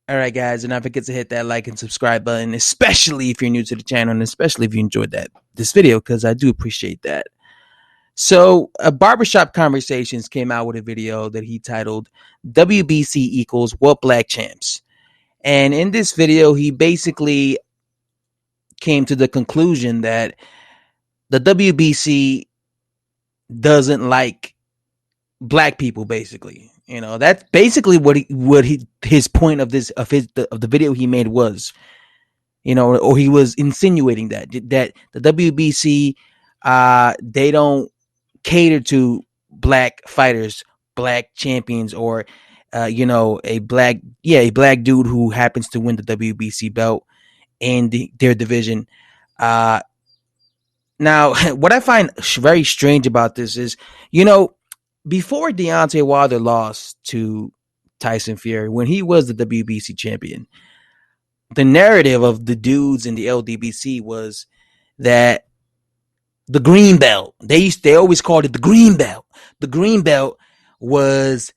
All right, guys, and don't forget to hit that like and subscribe button, especially if you're new to the channel, and especially if you enjoyed this video, because I do appreciate that. So, Barbershop Conversations came out with a video that he titled "WBC equals What Black Champs," and in this video, he basically came to the conclusion that the WBC doesn't like black people. Basically, that's basically his point of the video he made was. Or he was insinuating that the WBC, they don't cater to black fighters, black champions, or a black dude who happens to win the WBC belt in their division. Now, what I find very strange about this is, before Deontay Wilder lost to Tyson Fury, when he was the WBC champion, the narrative of the dudes in the LDBC was that the green belt, they always called it the green belt. The green belt was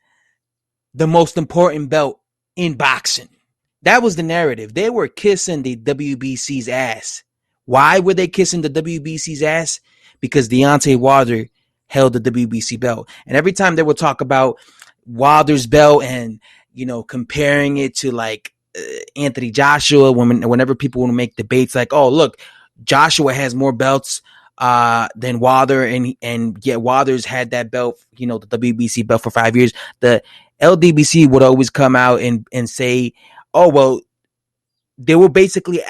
the most important belt in boxing. That was the narrative. They were kissing the WBC's ass. Why were they kissing the WBC's ass? Because Deontay Wilder held the WBC belt. And every time they would talk about Wilder's belt and, comparing it to like Anthony Joshua, whenever people want to make debates like, oh, look, Joshua has more belts than Wilder, and yet Wilder's had that belt, the WBC belt for 5 years. The LDBC would always come out and say, oh, well, they will basically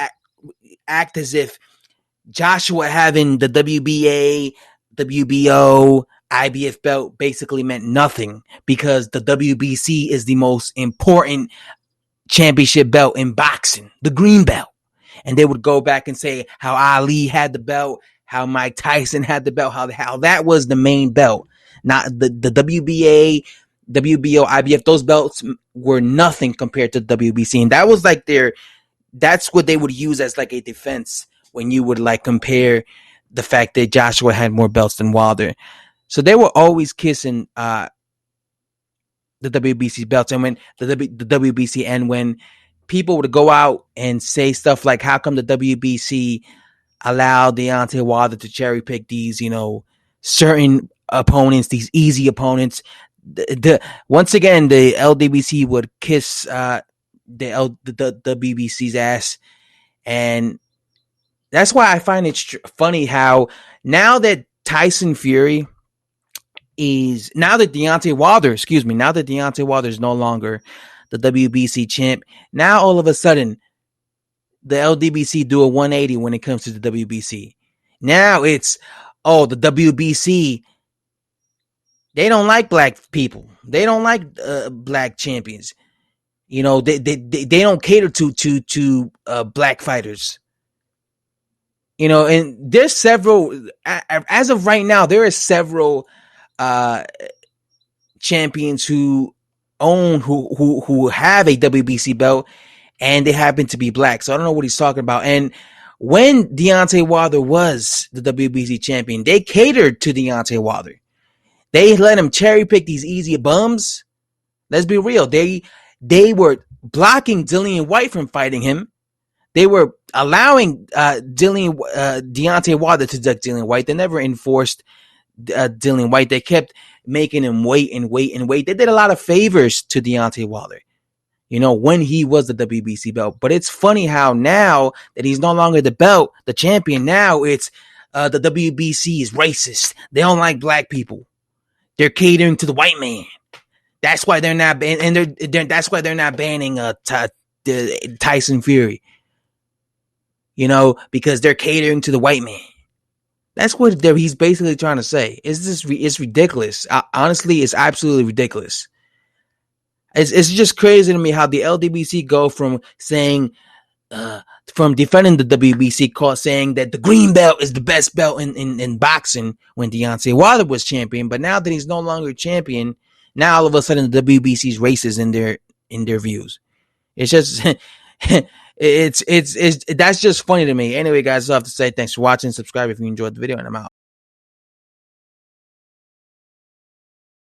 act as if Joshua having the WBA, WBO, IBF belt basically meant nothing because the WBC is the most important championship belt in boxing, the green belt. And they would go back and say how Ali had the belt, how Mike Tyson had the belt, how that was the main belt. Not the WBA, WBO, IBF, those belts were nothing compared to the WBC. And that was like that's what they would use as like a defense when you would like compare the fact that Joshua had more belts than Wilder. So they were always kissing the WBC belts. And when the WBC, and when people would go out and say stuff like, how come the WBC allowed Deontay Wilder to cherry pick these, certain opponents, these easy opponents? Once again, the LDBC would kiss the WBC's ass. And that's why I find it funny how now that Deontay Wilder is no longer the WBC champ, now all of a sudden the LDBC do a 180 when it comes to the WBC. Now it's, oh, the WBC, they don't like black people. They don't like black champions. They don't cater to black fighters. And there's several, as of right now, there are several champions who have a WBC belt, and they happen to be black. So I don't know what he's talking about. And when Deontay Wilder was the WBC champion, they catered to Deontay Wilder. They let him cherry pick these easy bums. Let's be real. They were blocking Dillian White from fighting him. They were allowing Deontay Wilder to duck Dillian White. They never enforced Dillian White. They kept making him wait and wait and wait. They did a lot of favors to Deontay Wilder, when he was the WBC belt. But it's funny how now that he's no longer the champion, now it's the WBC is racist. They don't like black people. They're catering to the white man. That's why they're not that's why they're not banning Tyson Fury. Because they're catering to the white man. That's what he's basically trying to say. It's ridiculous. Honestly, it's absolutely ridiculous. It's just crazy to me how the LDBC go from saying, from defending the WBC, saying that the green belt is the best belt in boxing when Deontay Wilder was champion. But now that he's no longer champion, now all of a sudden the WBC's racist in their views. It's just it's that's just funny to me. Anyway, guys, I have to say thanks for watching. Subscribe if you enjoyed the video, and I'm out.